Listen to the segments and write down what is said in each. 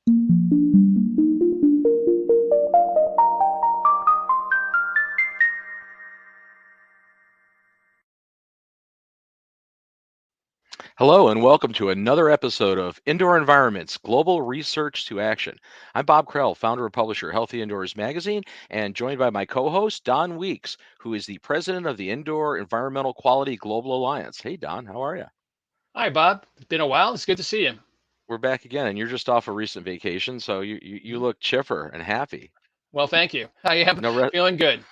Hello, and welcome to another episode of Indoor Environments Global Research to Action. I'm Bob Krell, founder and publisher of Healthy Indoors Magazine, and joined by my co host, Don Weeks, who is the president of the Indoor Environmental Quality Global Alliance. Hey, Don, how are you? Hi, Bob. It's been a while. It's good to see you. We're back again, and you're just off a recent vacation, so you look chipper and happy. Well, thank you. I am No feeling good.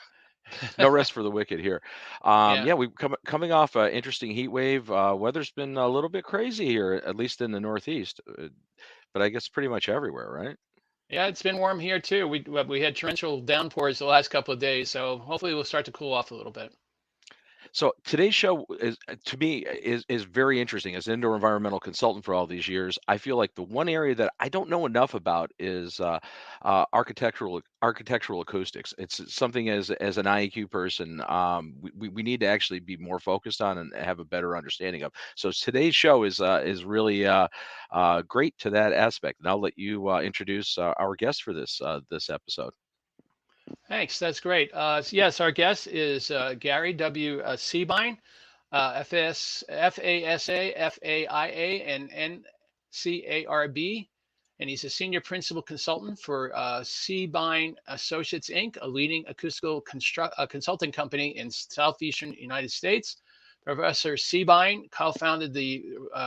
No rest for the wicked here. Yeah. We coming off an interesting heat wave. Weather's been a little bit crazy here, at least in the Northeast, but I guess pretty much everywhere, right? Yeah, it's been warm here too. We had torrential downpours the last couple of days, so hopefully we'll start to cool off a little bit. So today's show is, to me, is very interesting. As an indoor environmental consultant for all these years, I feel like the one area that I don't know enough about is architectural acoustics. It's something as an IEQ person, we need to actually be more focused on and have a better understanding of. So today's show is really great to that aspect. And I'll let you introduce our guest for this episode. Thanks. That's great. Yes, our guest is Gary W. Siebein, FASA, FAIA, and NCARB. And he's a senior principal consultant for Siebein Associates, Inc., a leading acoustical consulting company in Southeastern United States. Professor Siebein co-founded the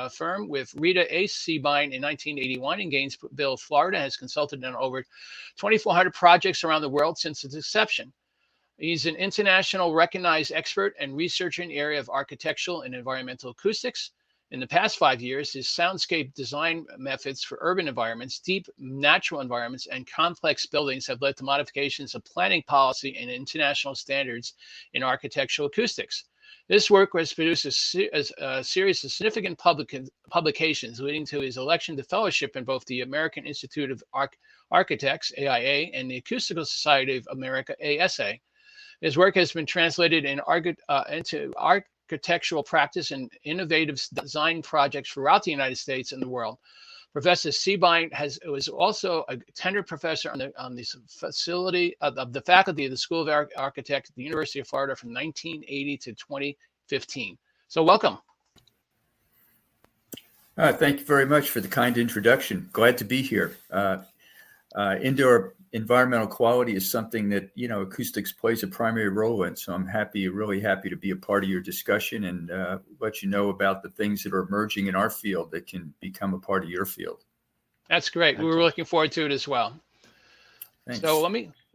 firm with Rita A. Siebein in 1981 in Gainesville, Florida, has consulted on over 2,400 projects around the world since its inception. He's an international recognized expert and researcher in the area of architectural and environmental acoustics. In the past 5 years, his soundscape design methods for urban environments, deep natural environments, and complex buildings have led to modifications of planning policy and international standards in architectural acoustics. This work has produced a series of significant publications, leading to his election to fellowship in both the American Institute of Architects, AIA, and the Acoustical Society of America, ASA. His work has been translated into architectural practice and innovative design projects throughout the United States and the world. Professor Siebein was also a tenured professor on the facility of the faculty of the School of Architecture at the University of Florida from 1980 to 2015. So welcome. Thank you very much for the kind introduction. Glad to be here. Indoor environmental quality is something that, acoustics plays a primary role in. So I'm really happy to be a part of your discussion and let you know about the things that are emerging in our field that can become a part of your field. That's great. We were looking forward to it as well. Thanks. So let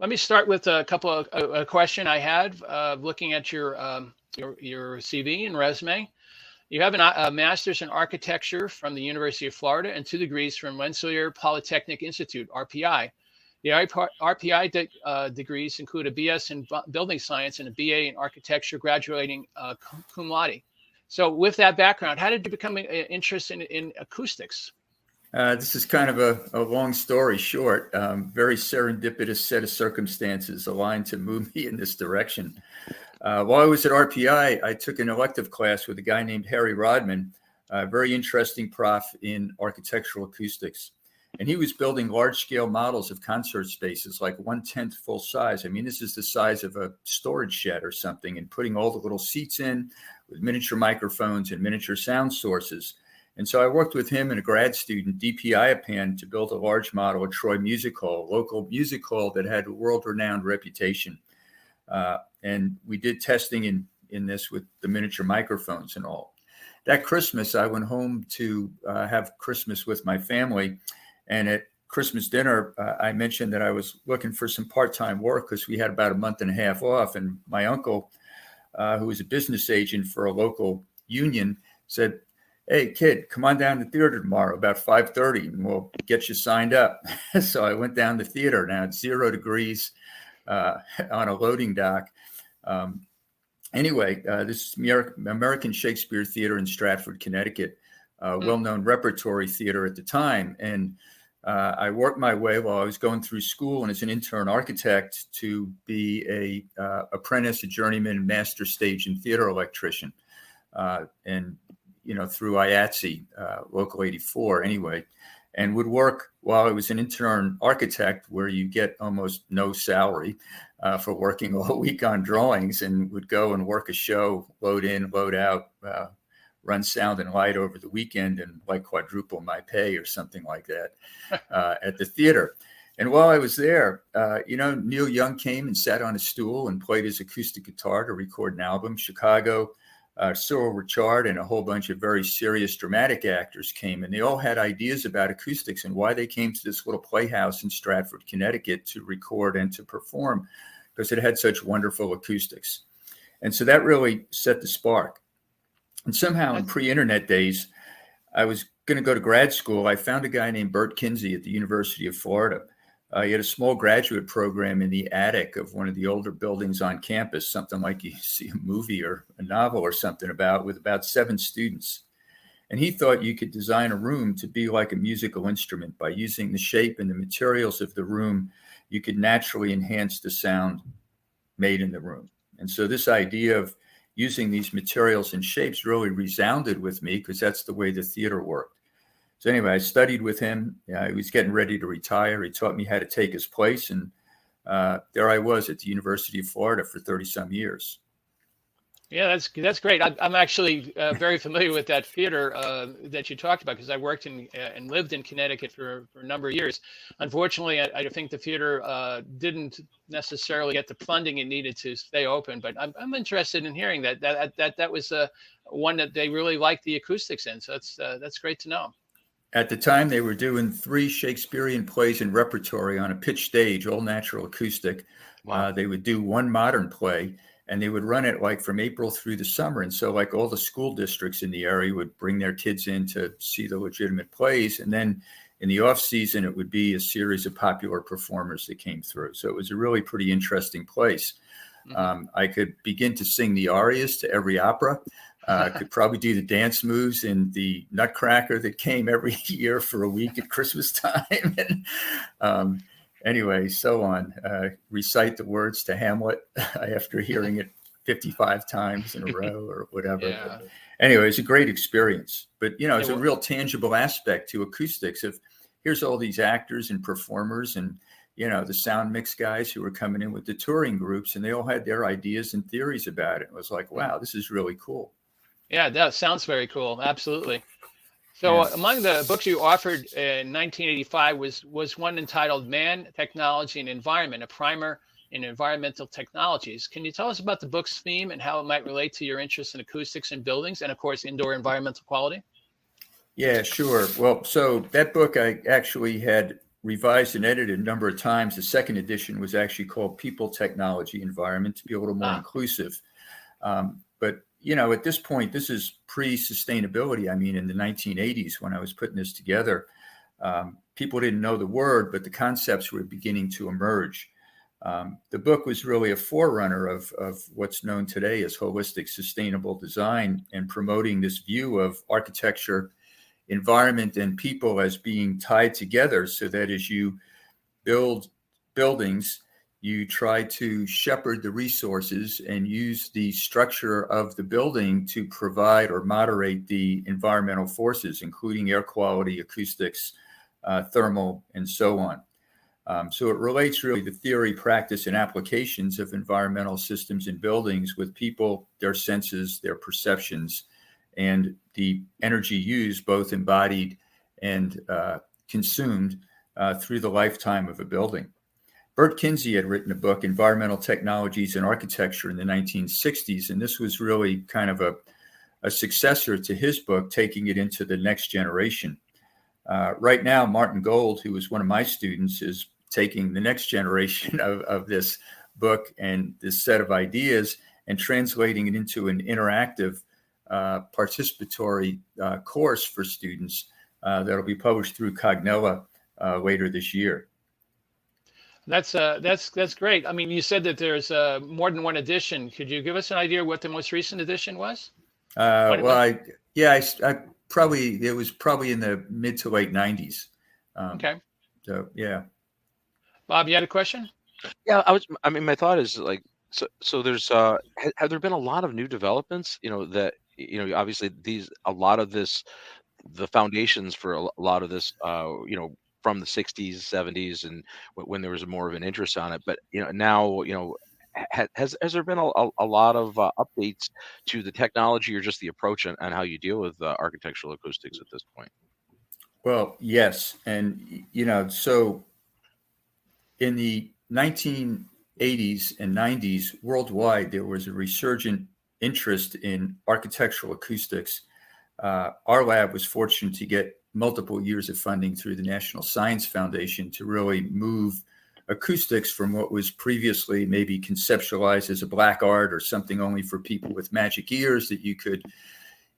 me start with a couple of a question I had looking at your CV and resume. You have a master's in architecture from the University of Florida and 2 degrees from Rensselaer Polytechnic Institute, RPI. The RPI degrees include a BS in building science and a BA in architecture, graduating cum laude. So with that background, how did you become interested in acoustics? This is kind of a long story short. Very serendipitous set of circumstances aligned to move me in this direction. While I was at RPI, I took an elective class with a guy named Harry Rodman, a very interesting prof in architectural acoustics. And he was building large-scale models of concert spaces, like 1/10 full size. I mean, this is the size of a storage shed or something, and putting all the little seats in with miniature microphones and miniature sound sources. And so I worked with him and a grad student, DP Iapan, to build a large model at Troy Music Hall, a local music hall that had a world-renowned reputation. And we did testing in this with the miniature microphones and all. That Christmas, I went home to have Christmas with my family. And at Christmas dinner, I mentioned that I was looking for some part-time work because we had about a month and a half off. And my uncle, who was a business agent for a local union, said, "Hey, kid, come on down to the theater tomorrow about 5:30 and we'll get you signed up." So I went down to the theater. Now it's 0 degrees on a loading dock. Anyway, this is American Shakespeare Theater in Stratford, Connecticut, well-known repertory theater at the time. And I worked my way while I was going through school and as an intern architect to be a apprentice, a journeyman, and master stage and theater electrician. And through IATSE, Local 84 anyway. and would work while I was an intern architect, where you get almost no salary for working all week on drawings, and would go and work a show, load in, load out, run sound and light over the weekend, and like quadruple my pay or something like that at the theater. And while I was there, Neil Young came and sat on a stool and played his acoustic guitar to record an album. Chicago, Cyril Richard, and a whole bunch of very serious dramatic actors came, and they all had ideas about acoustics and why they came to this little playhouse in Stratford, Connecticut to record and to perform, because it had such wonderful acoustics. And so that really set the spark. And somehow in pre-internet days, I was going to go to grad school. I found a guy named Bert Kinsey at the University of Florida. He had a small graduate program in the attic of one of the older buildings on campus, something like you see a movie or a novel or something about, with about 7 students. And he thought you could design a room to be like a musical instrument. By using the shape and the materials of the room, you could naturally enhance the sound made in the room. And so this idea of using these materials and shapes really resounded with me, because that's the way the theater worked. So anyway, I studied with him. He was getting ready to retire. He taught me how to take his place. And there I was at the University of Florida for 30 some years. Yeah, that's great. I'm actually very familiar with that theater that you talked about, because I worked in and lived in Connecticut for a number of years. Unfortunately, I think the theater didn't necessarily get the funding it needed to stay open. But I'm interested in hearing that was one that they really liked the acoustics in. So that's great to know. At the time, they were doing 3 Shakespearean plays in repertory on a pitched stage, all natural acoustic. Wow. They would do one modern play, and they would run it like from April through the summer. And so like all the school districts in the area would bring their kids in to see the legitimate plays. And then in the off season, it would be a series of popular performers that came through. So it was a really pretty interesting place. I could begin to sing the arias to every opera. Could probably do the dance moves in the Nutcracker that came every year for a week at Christmas time. And anyway, so on. Recite the words to Hamlet after hearing it 55 times in a row or whatever. Yeah. Anyway, it's a great experience. But, it's a real tangible aspect to acoustics of here's all these actors and performers and, the sound mix guys who were coming in with the touring groups, and they all had their ideas and theories about it. It was like, wow, this is really cool. Yeah, that sounds very cool. Absolutely. So among the books you offered in 1985 was one entitled Man, Technology, and Environment, a primer in environmental technologies. Can you tell us about the book's theme and how it might relate to your interest in acoustics in buildings and, of course, indoor environmental quality? Yeah, sure. Well, so that book I actually had revised and edited a number of times. The second edition was actually called People, Technology, Environment, to be a little more inclusive. But at this point, this is pre-sustainability. I mean, in the 1980s, when I was putting this together, people didn't know the word, but the concepts were beginning to emerge. The book was really a forerunner of what's known today as holistic sustainable design, and promoting this view of architecture, environment, and people as being tied together, so that as you build buildings, you try to shepherd the resources and use the structure of the building to provide or moderate the environmental forces, including air quality, acoustics, thermal, and so on. So it relates really the theory, practice, and applications of environmental systems in buildings with people, their senses, their perceptions, and the energy used, both embodied and consumed through the lifetime of a building. Bert Kinsey had written a book, Environmental Technologies in Architecture, in the 1960s, and this was really kind of a successor to his book, taking it into the next generation. Right now, Martin Gold, who was one of my students, is taking the next generation of this book and this set of ideas and translating it into an interactive participatory course for students that'll be published through Cognella later this year. That's great. I mean, you said that there's more than one edition. Could you give us an idea what the most recent edition was? It was probably in the mid to late 90s. Okay. So yeah. Bob, you had a question? Yeah, my thought is like, so there's have there been a lot of new developments, that, obviously a lot of this the foundations for a lot of this, from the 60s, 70s, and when there was more of an interest on it. But now, has there been a lot of updates to the technology or just the approach on how you deal with architectural acoustics at this point? Well, yes. And, so in the 1980s and 90s, worldwide, there was a resurgent interest in architectural acoustics. Our lab was fortunate to get multiple years of funding through the National Science Foundation to really move acoustics from what was previously maybe conceptualized as a black art or something only for people with magic ears that you could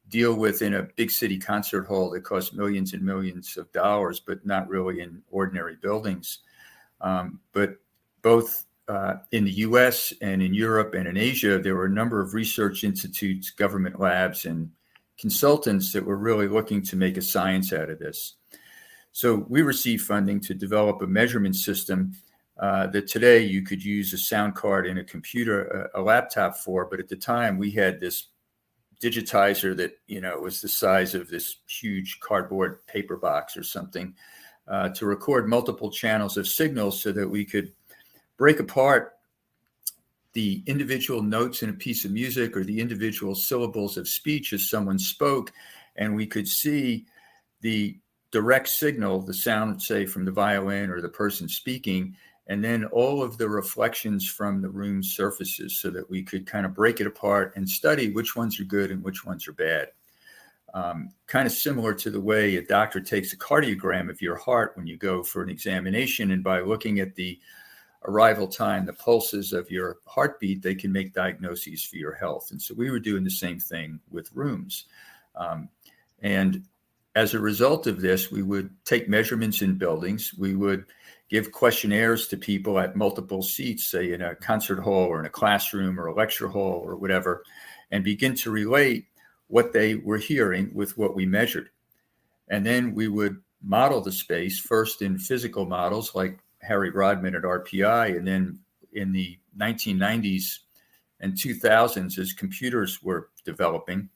deal with in a big city concert hall that cost millions and millions of dollars, but not really in ordinary buildings. But both in the US and in Europe and in Asia, there were a number of research institutes, government labs, and consultants that were really looking to make a science out of this. So we received funding to develop a measurement system that today you could use a sound card in a computer, a laptop for, but at the time we had this digitizer that, was the size of this huge cardboard paper box or something to record multiple channels of signals so that we could break apart the individual notes in a piece of music or the individual syllables of speech as someone spoke, and we could see the direct signal, the sound, say, from the violin or the person speaking, and then all of the reflections from the room's surfaces so that we could kind of break it apart and study which ones are good and which ones are bad. Kind of similar to the way a doctor takes a cardiogram of your heart when you go for an examination, and by looking at the arrival time, the pulses of your heartbeat, they can make diagnoses for your health. And so we were doing the same thing with rooms. And as a result of this, we would take measurements in buildings. We would give questionnaires to people at multiple seats, say in a concert hall or in a classroom or a lecture hall or whatever, and begin to relate what they were hearing with what we measured. And then we would model the space first in physical models like Harry Rodman at RPI, and then in the 1990s and 2000s as computers were developing,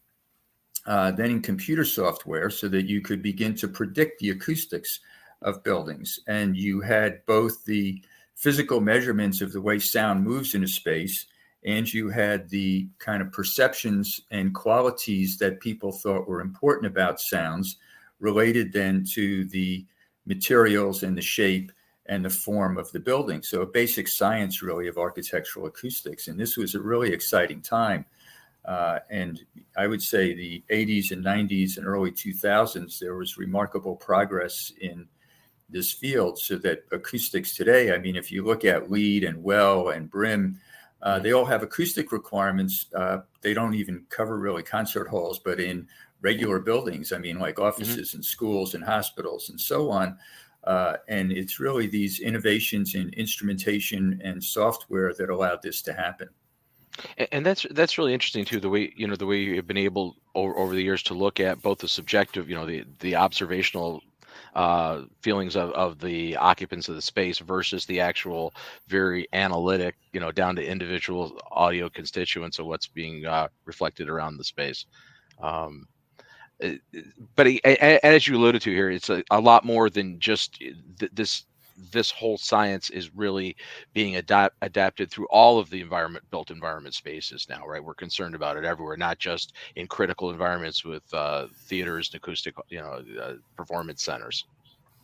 then in computer software so that you could begin to predict the acoustics of buildings. And you had both the physical measurements of the way sound moves in a space, and you had the kind of perceptions and qualities that people thought were important about sounds related then to the materials and the shape and the form of the building. So a basic science really of architectural acoustics. And this was a really exciting time. And I would say the 80s and 90s and early 2000s, there was remarkable progress in this field, so that acoustics today, I mean, if you look at LEED and WELL and BRIM, they all have acoustic requirements. They don't even cover really concert halls, but in regular buildings, I mean, like offices and schools and hospitals and so on. And it's really these innovations in instrumentation and software that allowed this to happen. And that's really interesting too. The way you've been able over the years to look at both the subjective, the observational feelings of the occupants of the space versus the actual very analytic, down to individual audio constituents of what's being reflected around the space. But as you alluded to here, it's a lot more than just this whole science is really being adapted through all of the built environment spaces now, right? We're concerned about it everywhere, not just in critical environments with theaters and acoustic, performance centers.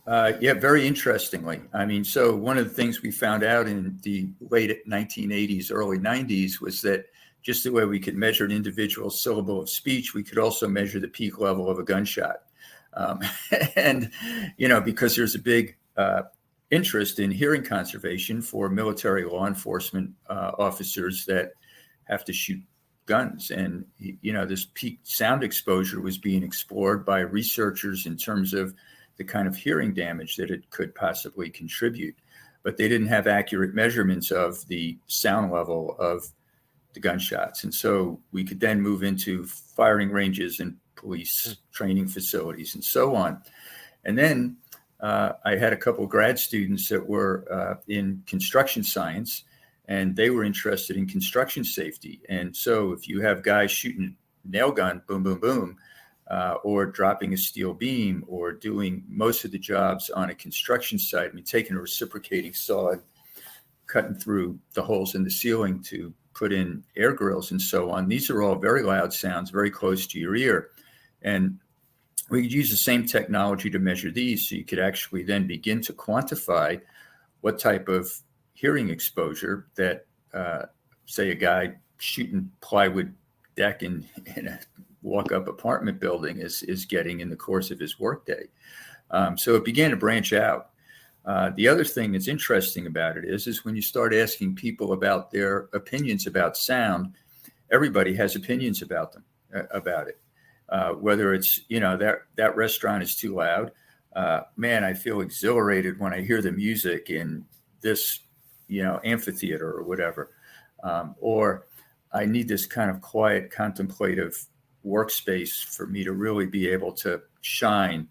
Yeah, very interestingly. I mean, so one of the things we found out in the late 1980s, early 90s was that just the way we could measure an individual syllable of speech, we could also measure the peak level of a gunshot. And, because there's a big interest in hearing conservation for military law enforcement officers that have to shoot guns. And, this peak sound exposure was being explored by researchers in terms of the kind of hearing damage that it could possibly contribute. But they didn't have accurate measurements of the sound level of the gunshots. And so we could then move into firing ranges and police training facilities and so on. And then I had a couple of grad students that were in construction science, and they were interested in construction safety. And so if you have guys shooting nail gun, boom, boom, boom, or dropping a steel beam, or doing most of the jobs on a construction site. I mean, taking a reciprocating saw, cutting through the holes in the ceiling to put in air grills and so on. These are all very loud sounds, very close to your ear. And we could use the same technology to measure these, so you could actually then begin to quantify what type of hearing exposure that, say, a guy shooting plywood deck in a walk-up apartment building is getting in the course of his workday. So it began to branch out. The other thing that's interesting about it is when you start asking people about their opinions about sound, everybody has opinions about it. Whether it's, that restaurant is too loud. Man, I feel exhilarated when I hear the music in this, amphitheater or whatever. Or I need this kind of quiet, contemplative workspace for me to really be able to shine,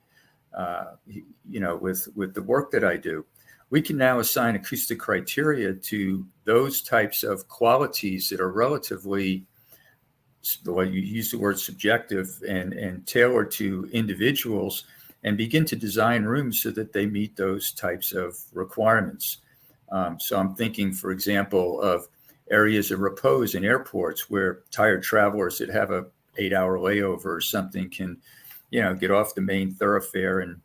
with the work that I do. We can now assign acoustic criteria to those types of qualities that are relatively, well, you use the word subjective, and tailored to individuals, and begin to design rooms so that they meet those types of requirements. So I'm thinking, for example, of areas of repose in airports where tired travelers that have a 8-hour layover or something can, get off the main thoroughfare and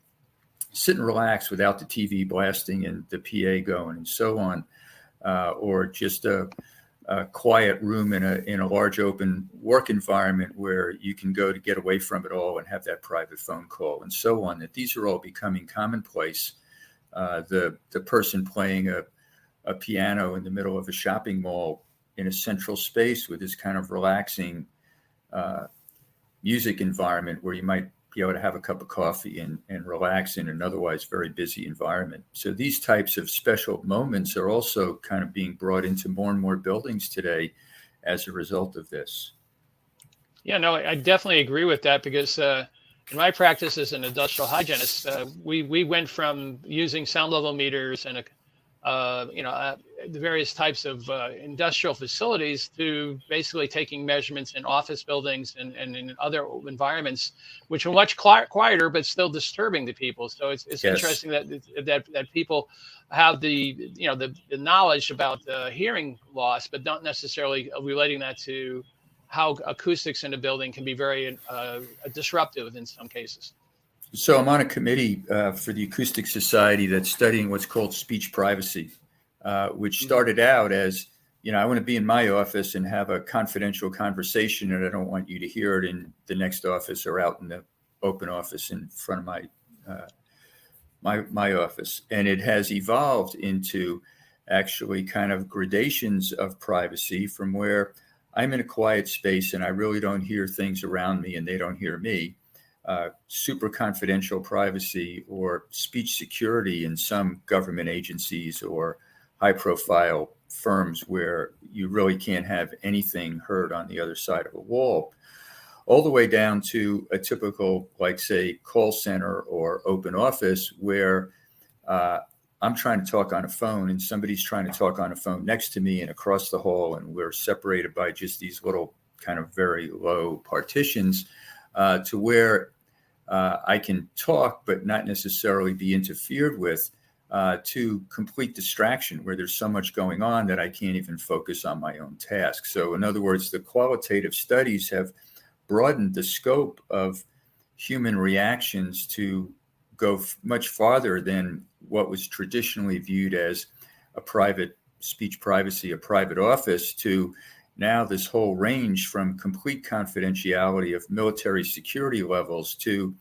sit and relax without the TV blasting and the PA going and so on, or just a quiet room in a large open work environment where you can go to get away from it all and have that private phone call and so on. That these are all becoming commonplace. The person playing a piano in the middle of a shopping mall in a central space with this kind of relaxing music environment where you might be able to have a cup of coffee and relax in an otherwise very busy environment. So these types of special moments are also kind of being brought into more and more buildings today as a result of this. Yeah, no, I definitely agree with that, because in my practice as an industrial hygienist, we went from using sound level meters and the various types of industrial facilities to basically taking measurements in office buildings and in other environments, which are much quieter but still disturbing to people. So it's yes. Interesting that people have the knowledge about hearing loss, but not necessarily relating that to how acoustics in a building can be very disruptive in some cases. So I'm on a committee for the Acoustic Society that's studying what's called speech privacy, which started out as, I want to be in my office and have a confidential conversation, and I don't want you to hear it in the next office or out in the open office in front of my office. And it has evolved into actually kind of gradations of privacy, from where I'm in a quiet space and I really don't hear things around me and they don't hear me. Super confidential privacy, or speech security in some government agencies or high profile firms where you really can't have anything heard on the other side of a wall, all the way down to a typical, like, say, call center or open office where I'm trying to talk on a phone and somebody's trying to talk on a phone next to me and across the hall, and we're separated by just these little kind of very low partitions, to where I can talk but not necessarily be interfered with, to complete distraction, where there's so much going on that I can't even focus on my own task. So in other words, the qualitative studies have broadened the scope of human reactions to go much farther than what was traditionally viewed as a private speech privacy, a private office, to now this whole range from complete confidentiality of military security levels to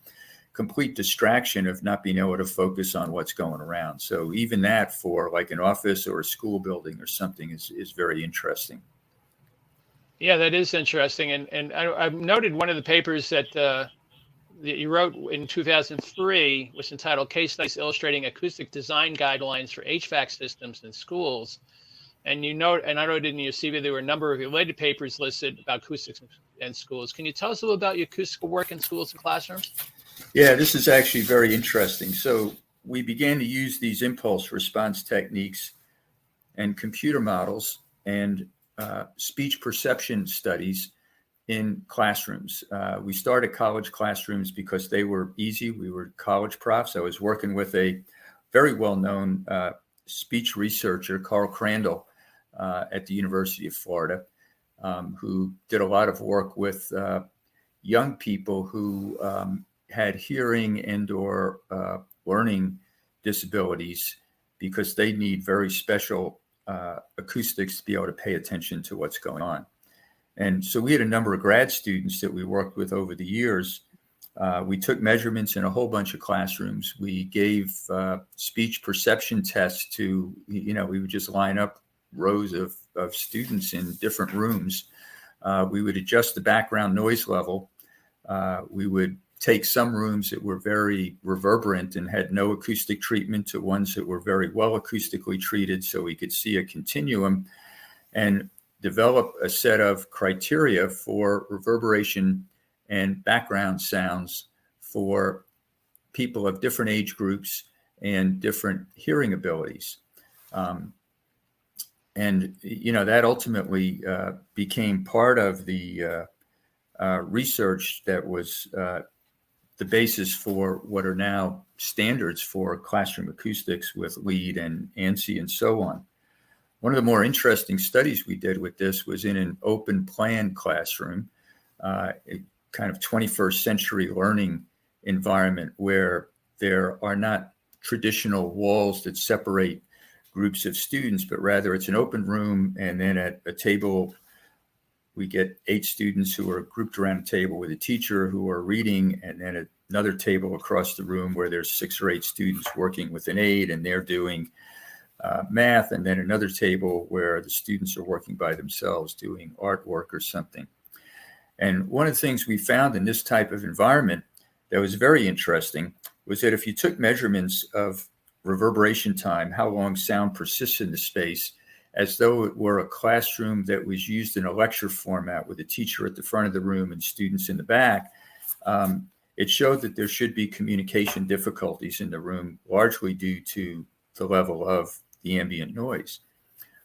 complete distraction of not being able to focus on what's going around. So even that, for like an office or a school building or something, is very interesting. Yeah, that is interesting. And I've noted one of the papers that you wrote in 2003 was entitled Case Studies Illustrating Acoustic Design Guidelines for HVAC Systems in Schools. And I noted in your CV there were a number of related papers listed about acoustics in schools. Can you tell us a little about your acoustical work in schools and classrooms? Yeah, this is actually very interesting. So we began to use these impulse response techniques and computer models and speech perception studies in classrooms. We started college classrooms because they were easy. We were college profs. I was working with a very well-known speech researcher, Carl Crandall, at the University of Florida, who did a lot of work with young people who had hearing and or learning disabilities because they need very special acoustics to be able to pay attention to what's going on. And so we had a number of grad students that we worked with over the years. We took measurements in a whole bunch of classrooms. We gave speech perception tests to, we would just line up rows of students in different rooms. We would adjust the background noise level. We would take some rooms that were very reverberant and had no acoustic treatment to ones that were very well acoustically treated, so we could see a continuum and develop a set of criteria for reverberation and background sounds for people of different age groups and different hearing abilities. That ultimately became part of the research that was the basis for what are now standards for classroom acoustics with LEAD and ANSI and so on. One of the more interesting studies we did with this was in an open plan classroom, a kind of 21st century learning environment where there are not traditional walls that separate groups of students, but rather it's an open room, and then at a table we get 8 students who are grouped around a table with a teacher who are reading, and then another table across the room where there's 6 or 8 students working with an aide and they're doing math, and then another table where the students are working by themselves doing artwork or something. And one of the things we found in this type of environment that was very interesting was that if you took measurements of reverberation time, how long sound persists in the space, as though it were a classroom that was used in a lecture format with a teacher at the front of the room and students in the back, it showed that there should be communication difficulties in the room, largely due to the level of the ambient noise.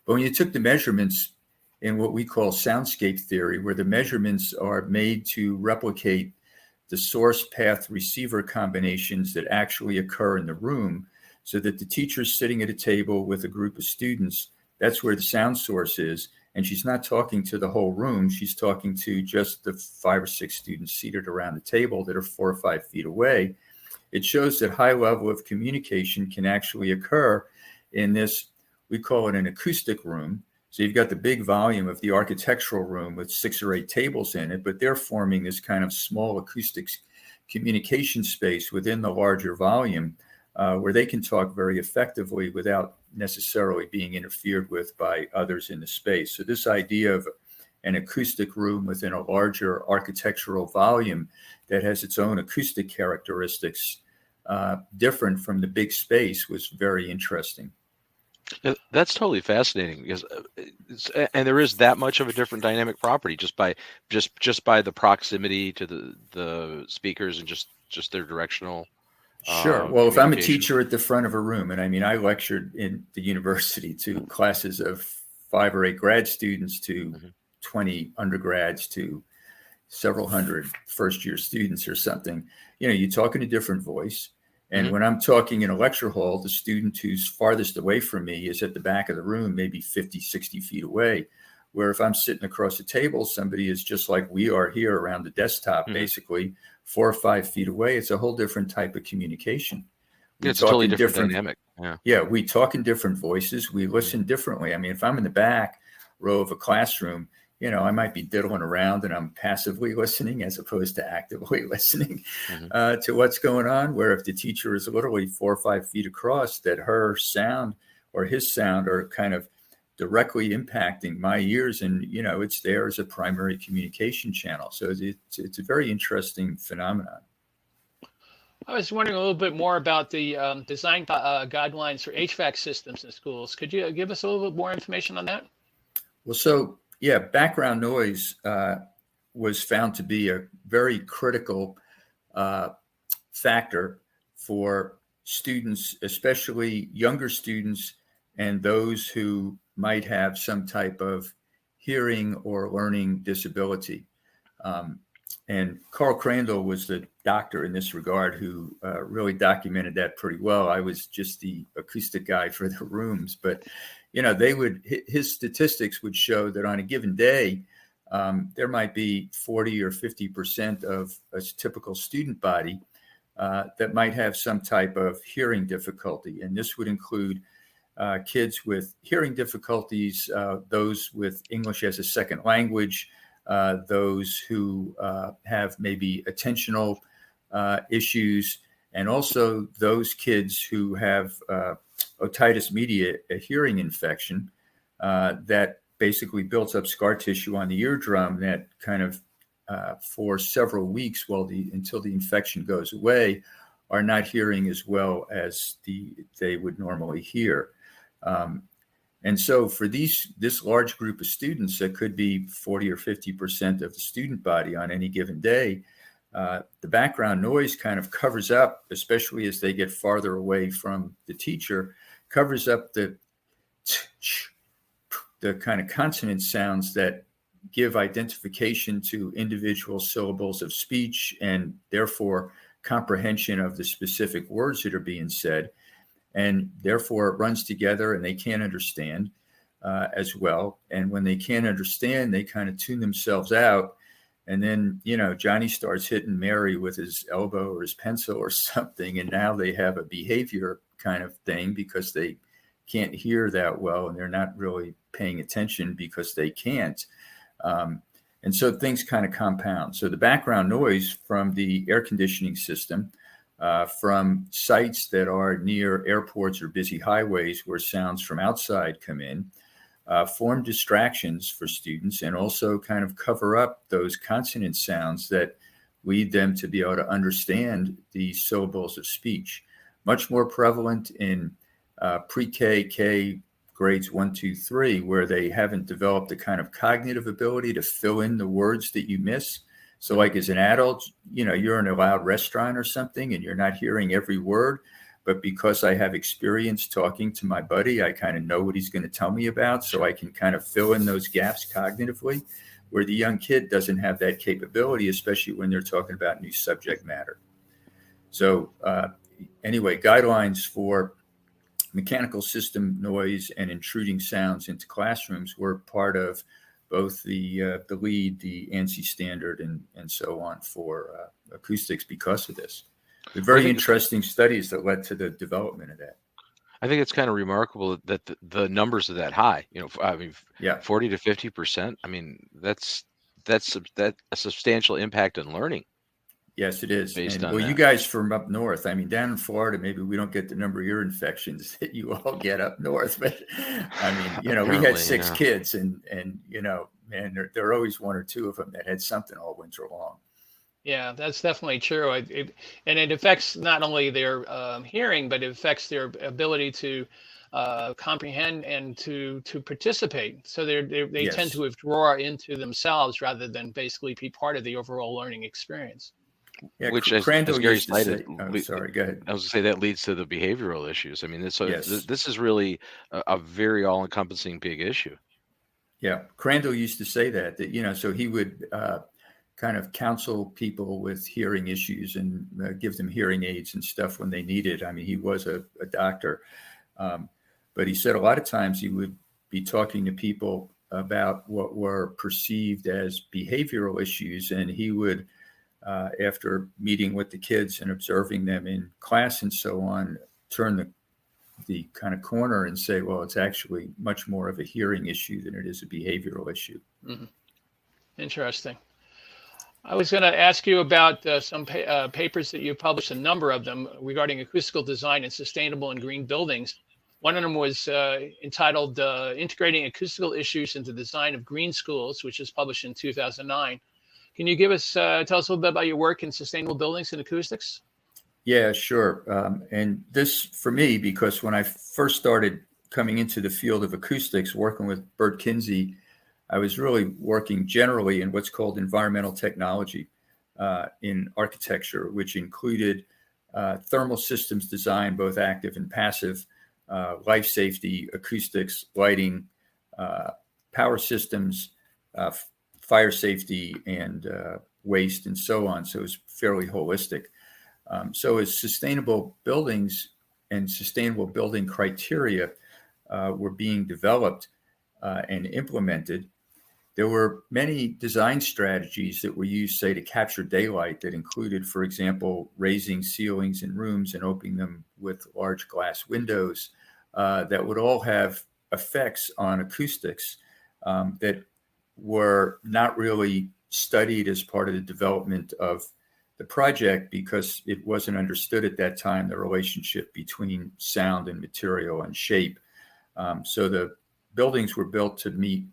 But when you took the measurements in what we call soundscape theory, where the measurements are made to replicate the source path receiver combinations that actually occur in the room, so that the teacher's sitting at a table with a group of students, that's where the sound source is, and she's not talking to the whole room, she's talking to just the 5 or 6 students seated around the table that are 4 or 5 feet away. It shows that high level of communication can actually occur in this, we call it an acoustic room. So you've got the big volume of the architectural room with 6 or 8 tables in it, but they're forming this kind of small acoustics communication space within the larger volume, where they can talk very effectively without necessarily being interfered with by others in the space. So this idea of an acoustic room within a larger architectural volume that has its own acoustic characteristics, different from the big space, was very interesting. That's totally fascinating, because and there is that much of a different dynamic property just by the proximity to the speakers and just their directional. Sure. Well, if I'm a teacher at the front of a room, and I mean, I lectured in the university to classes of 5 or 8 grad students to 20 undergrads to several hundred first-year students or something, you talk in a different voice. And when I'm talking in a lecture hall, the student who's farthest away from me is at the back of the room, maybe 50, 60 feet away. Where if I'm sitting across a table, somebody is just like we are here around the desktop, basically 4 or 5 feet away. It's a whole different type of communication. It's a totally different dynamic. Yeah, we talk in different voices. We listen differently. I mean, if I'm in the back row of a classroom, I might be diddling around and I'm passively listening as opposed to actively listening to what's going on. Where if the teacher is literally 4 or 5 feet across, that her sound or his sound are kind of directly impacting my ears, and it's there as a primary communication channel. So it's a very interesting phenomenon. I was wondering a little bit more about the design guidelines for HVAC systems in schools. Could you give us a little bit more information on that? Well, so yeah, background noise was found to be a very critical factor for students, especially younger students and those who might have some type of hearing or learning disability. And Carl Crandall was the doctor in this regard who really documented that pretty well. I was just the acoustic guy for the rooms, but his statistics would show that on a given day, there might be 40 or 50% of a typical student body that might have some type of hearing difficulty. And this would include kids with hearing difficulties, those with English as a second language, those who have maybe attentional issues, and also those kids who have otitis media, a hearing infection that basically builds up scar tissue on the eardrum that kind of for several weeks until the infection goes away, are not hearing as well as they would normally hear. And so for this large group of students, that could be 40 or 50% of the student body on any given day, the background noise kind of covers up, especially as they get farther away from the teacher, covers up the kind of consonant sounds that give identification to individual syllables of speech and therefore comprehension of the specific words that are being said. And therefore it runs together and they can't understand as well. And when they can't understand, they kind of tune themselves out. And then, Johnny starts hitting Mary with his elbow or his pencil or something. And now they have a behavior kind of thing because they can't hear that well. And they're not really paying attention because they can't. And so things kind of compound. So the background noise from the air conditioning system, from sites that are near airports or busy highways where sounds from outside come in, form distractions for students and also kind of cover up those consonant sounds that lead them to be able to understand the syllables of speech. Much more prevalent in pre-K, K grades 1, 2, 3, where they haven't developed the kind of cognitive ability to fill in the words that you miss. So like as an adult, you're in a loud restaurant or something and you're not hearing every word, but because I have experience talking to my buddy, I kind of know what he's going to tell me about. So I can kind of fill in those gaps cognitively, where the young kid doesn't have that capability, especially when they're talking about new subject matter. So anyway, guidelines for mechanical system noise and intruding sounds into classrooms were part of both the LEED, the ANSI standard, and so on for acoustics because of this. The very interesting studies that led to the development of that. I think it's kind of remarkable that the numbers are that high. 40 to 50%. I mean, that's a substantial impact on learning. Yes, it is. Based on well, that. You guys from up north, I mean, down in Florida, maybe we don't get the number of ear infections that you all get up north. But I mean, we had 6 kids and man, there are always 1 or 2 of them that had something all winter long. Yeah, that's definitely true. And it affects not only their hearing, but it affects their ability to comprehend and to participate. So they Yes. tend to withdraw into themselves rather than basically be part of the overall learning experience. Yeah, Which, as Gary cited, sorry, go ahead. I was going to say that leads to the behavioral issues. I mean, this is really a very all-encompassing big issue. Yeah, Crandall used to say that so he would kind of counsel people with hearing issues and give them hearing aids and stuff when they needed. I mean, he was a doctor, but he said a lot of times he would be talking to people about what were perceived as behavioral issues, and he would, after meeting with the kids and observing them in class and so on, turn the kind of corner and say, well, it's actually much more of a hearing issue than it is a behavioral issue. Mm-hmm. Interesting. I was going to ask you about some papers that you published, a number of them, regarding acoustical design and sustainable and green buildings. One of them was entitled Integrating Acoustical Issues into the Design of Green Schools, which was published in 2009. Can you tell us a little bit about your work in sustainable buildings and acoustics? Yeah, sure. And this, for me, because when I first started coming into the field of acoustics, working with Bert Kinsey, I was really working generally in what's called environmental technology in architecture, which included thermal systems design, both active and passive, life safety, acoustics, lighting, power systems, fire safety and waste and so on. So it's fairly holistic. So as sustainable buildings and sustainable building criteria were being developed and implemented, there were many design strategies that were used, say, to capture daylight that included, for example, raising ceilings in rooms and opening them with large glass windows that would all have effects on acoustics that were not really studied as part of the development of the project because it wasn't understood at that time, the relationship between sound and material and shape. So the buildings were built to meet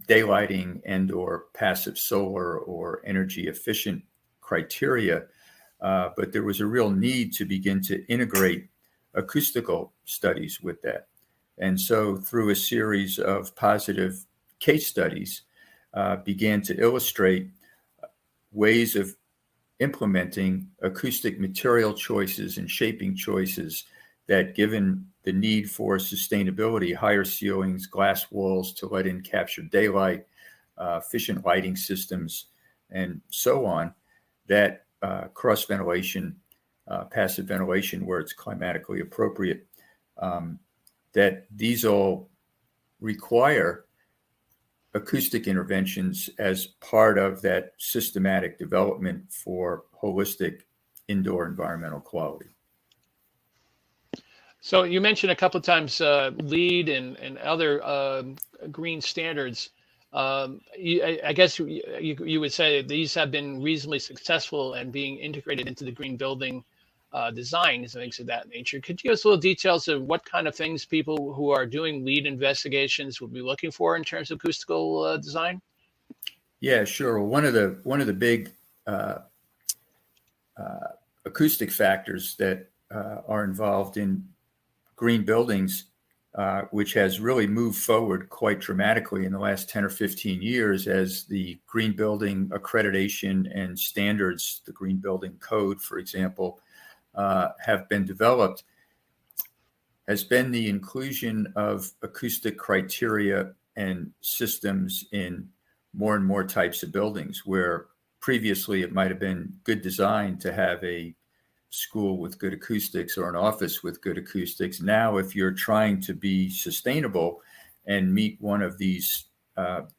daylighting and or passive solar or energy efficient criteria, but there was a real need to begin to integrate acoustical studies with that. And so through a series of positive case studies, began to illustrate ways of implementing acoustic material choices and shaping choices that, given the need for sustainability, higher ceilings, glass walls to let in captured daylight, efficient lighting systems, and so on, that cross ventilation, passive ventilation where it's climatically appropriate, that these all require acoustic interventions as part of that systematic development for holistic indoor environmental quality. So you mentioned a couple of times LEED and other green standards. I guess you would say these have been reasonably successful and being integrated into the green building designs and things of that nature. Could you give us a little details of what kind of things people who are doing LEED investigations would be looking for in terms of acoustical design? Yeah, sure. Well, one of the big acoustic factors that are involved in green buildings, which has really moved forward quite dramatically in the last 10 or 15 years as the green building accreditation and standards, the green building code, for example, have been developed, has been the inclusion of acoustic criteria and systems in more and more types of buildings, where previously it might have been good design to have a school with good acoustics or an office with good acoustics. Now, if you're trying to be sustainable and meet one of these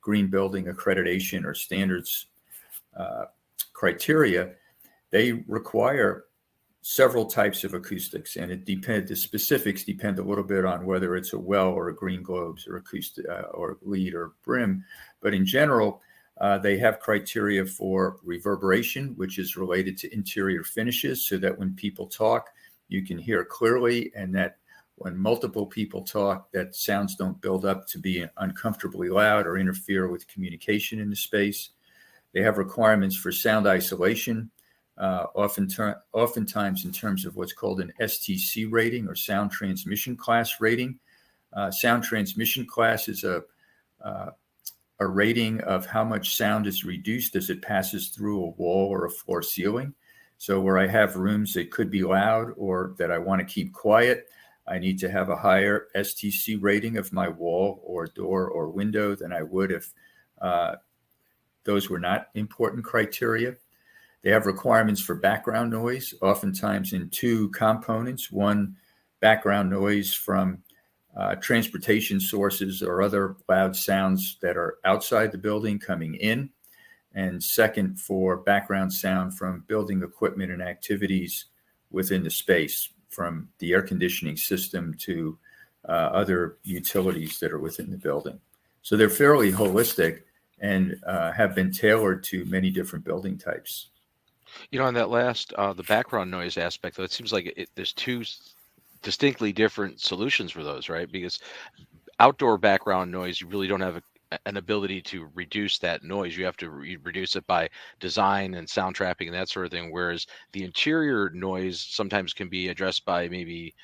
green building accreditation or standards criteria, they require several types of acoustics, and the specifics depend a little bit on whether it's a well or a green globes or acoustic or LEED or brim. But in general, they have criteria for reverberation, which is related to interior finishes, so that when people talk, you can hear clearly, and that when multiple people talk, that sounds don't build up to be uncomfortably loud or interfere with communication in the space. They have requirements for sound isolation, oftentimes in terms of what's called an STC rating or sound transmission class rating. Sound transmission class is a rating of how much sound is reduced as it passes through a wall or a floor ceiling. So where I have rooms that could be loud or that I want to keep quiet, I need to have a higher STC rating of my wall or door or window than I would if those were not important criteria. They have requirements for background noise, oftentimes in two components. One, background noise from transportation sources or other loud sounds that are outside the building coming in. And second, for background sound from building equipment and activities within the space, from the air conditioning system to other utilities that are within the building. So they're fairly holistic and have been tailored to many different building types. You know, on that last, the background noise aspect, though, it seems like there's two distinctly different solutions for those, right? Because outdoor background noise, you really don't have an ability to reduce that noise. You have to reduce it by design and sound trapping and that sort of thing. Whereas the interior noise sometimes can be addressed by maybe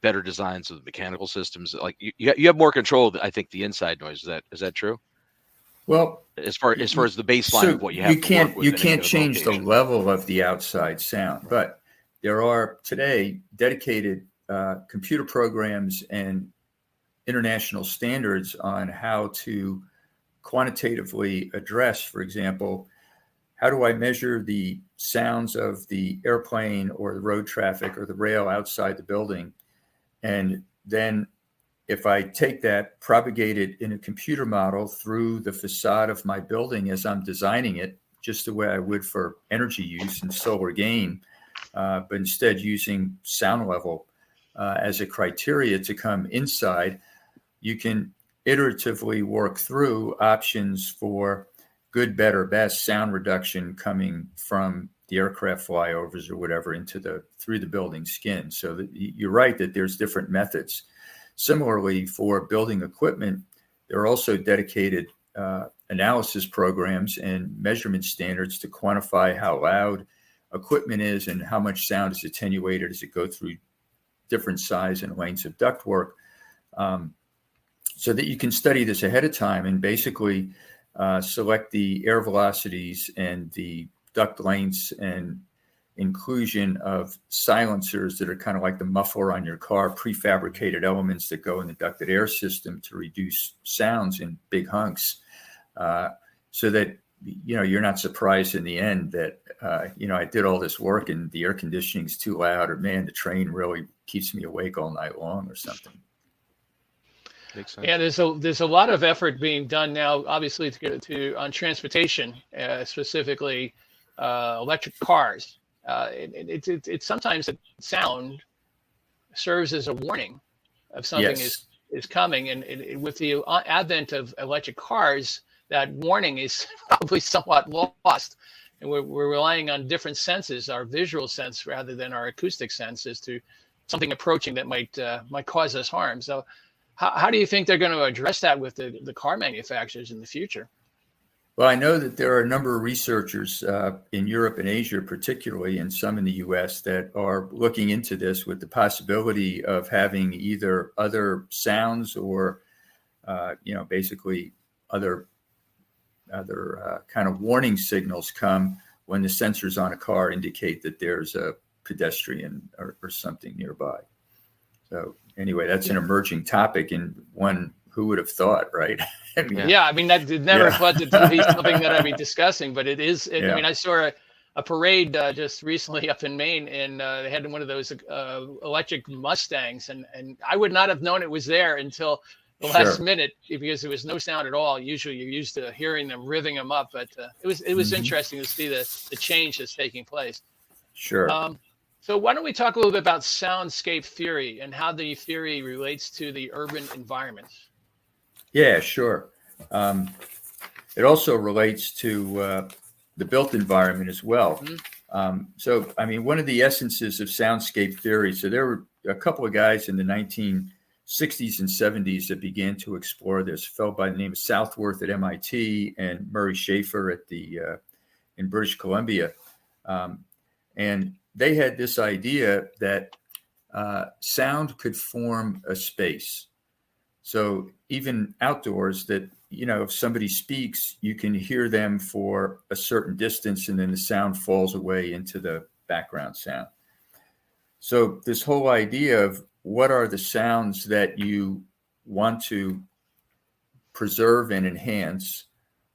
better designs of mechanical systems. Like you have more control, I think, the inside noise. Is that true? Well, As far as the baseline so of what you have to work with, you can't change the level of the outside sound, but there are today dedicated computer programs and international standards on how to quantitatively address, for example, how do I measure the sounds of the airplane or the road traffic or the rail outside the building? And then if I take that, propagate it in a computer model through the facade of my building as I'm designing it, just the way I would for energy use and solar gain, but instead using sound level as a criteria to come inside, you can iteratively work through options for good, better, best sound reduction coming from the aircraft flyovers or whatever through the building skin. So that you're right that there's different methods. Similarly, for building equipment, there are also dedicated analysis programs and measurement standards to quantify how loud equipment is and how much sound is attenuated as it goes through different size and lengths of ductwork, so that you can study this ahead of time and basically select the air velocities and the duct lengths and inclusion of silencers that are kind of like the muffler on your car, prefabricated elements that go in the ducted air system to reduce sounds in big hunks, so that you're not surprised in the end that I did all this work and the air conditioning is too loud, or man, the train really keeps me awake all night long or something. Makes sense. Yeah, there's a lot of effort being done now, obviously, on transportation, specifically electric cars. It's sometimes that sound serves as a warning of something Yes. is coming, and with the advent of electric cars, that warning is probably somewhat lost, and we're relying on different senses, our visual sense rather than our acoustic senses, to something approaching that might cause us harm. So how do you think they're going to address that with the car manufacturers in the future? Well, I know that there are a number of researchers in Europe and Asia, particularly, and some in the U.S. that are looking into this with the possibility of having either other sounds or, basically other kind of warning signals come when the sensors on a car indicate that there's a pedestrian or something nearby. So anyway, that's an emerging topic, and one who would have thought, right? I mean, that did never thought to be something that I'd be discussing, but it is. I mean, I saw a parade just recently up in Maine, and they had one of those electric Mustangs, and I would not have known it was there until the last minute, because there was no sound at all. Usually you're used to hearing them, revving them up, but it was interesting to see the change that's taking place. Sure. So why don't we talk a little bit about soundscape theory and how the theory relates to the urban environments? Yeah, sure. It also relates to the built environment as well. Mm-hmm. So, I mean, one of the essences of soundscape theory, so there were a couple of guys in the 1960s and 70s that began to explore this, a fellow by the name of Southworth at MIT and Murray Schafer at in British Columbia. And they had this idea that sound could form a space. So even outdoors, that, if somebody speaks, you can hear them for a certain distance and then the sound falls away into the background sound. So this whole idea of what are the sounds that you want to preserve and enhance,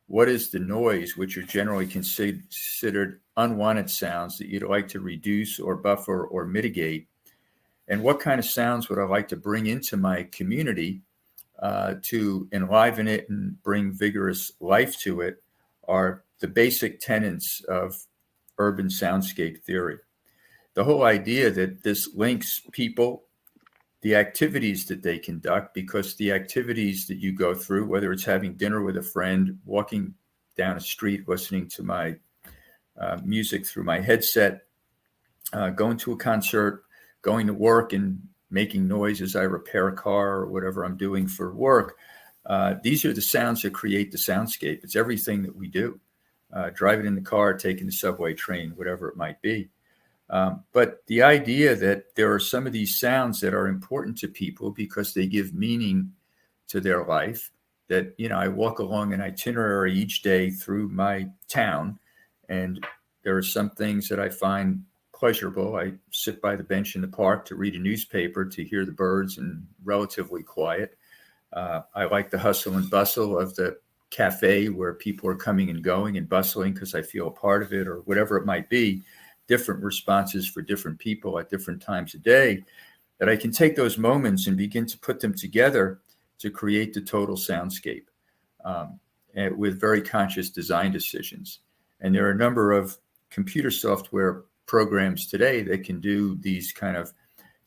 what is the noise, which are generally considered unwanted sounds that you'd like to reduce or buffer or mitigate, and what kind of sounds would I like to bring into my community to enliven it and bring vigorous life to it, are the basic tenets of urban soundscape theory. The whole idea that this links people, the activities that they conduct, because the activities that you go through, whether it's having dinner with a friend, walking down a street, listening to my music through my headset, going to a concert, going to work and making noise as I repair a car or whatever I'm doing for work. These are the sounds that create the soundscape. It's everything that we do, driving in the car, taking the subway, train, whatever it might be. But the idea that there are some of these sounds that are important to people because they give meaning to their life, that, I walk along an itinerary each day through my town, and there are some things that I find pleasurable. I sit by the bench in the park to read a newspaper, to hear the birds and relatively quiet. I like the hustle and bustle of the cafe where people are coming and going and bustling because I feel a part of it, or whatever it might be, different responses for different people at different times of day, that I can take those moments and begin to put them together to create the total soundscape and with very conscious design decisions. And there are a number of computer software programs today that can do these kind of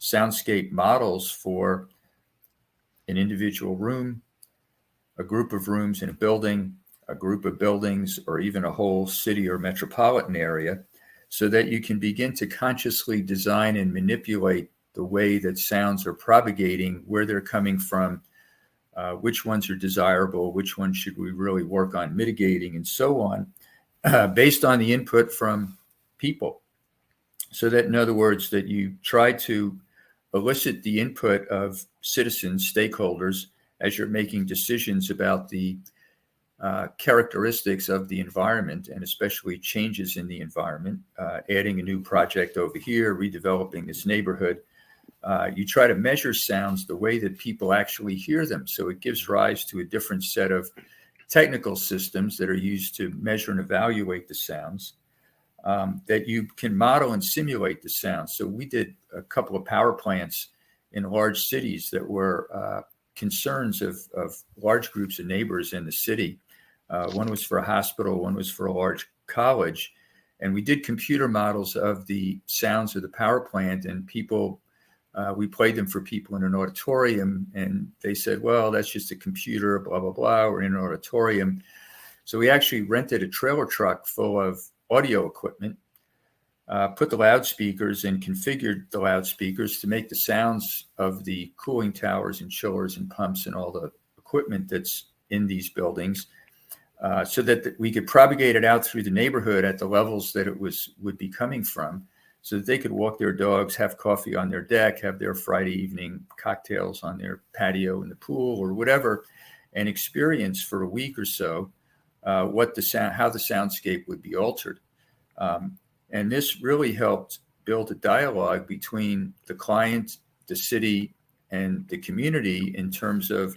soundscape models for an individual room, a group of rooms in a building, a group of buildings, or even a whole city or metropolitan area, so that you can begin to consciously design and manipulate the way that sounds are propagating, where they're coming from, which ones are desirable, which ones should we really work on mitigating, and so on, based on the input from people. So that, in other words, that you try to elicit the input of citizens, stakeholders, as you're making decisions about the characteristics of the environment, and especially changes in the environment, adding a new project over here, redeveloping this neighborhood. You try to measure sounds the way that people actually hear them. So it gives rise to a different set of technical systems that are used to measure and evaluate the sounds, that you can model and simulate the sounds. So we did a couple of power plants in large cities that were concerns of large groups of neighbors in the city. One was for a hospital, one was for a large college. And we did computer models of the sounds of the power plant, and people, we played them for people in an auditorium, and they said, well, that's just a computer, blah, blah, blah, we're in an auditorium. So we actually rented a trailer truck full of audio equipment, put the loudspeakers and configured the loudspeakers to make the sounds of the cooling towers and chillers and pumps and all the equipment that's in these buildings, so that we could propagate it out through the neighborhood at the levels that it would be coming from, so that they could walk their dogs, have coffee on their deck, have their Friday evening cocktails on their patio in the pool or whatever, and experience for a week or so how the soundscape would be altered. And this really helped build a dialogue between the client, the city, and the community in terms of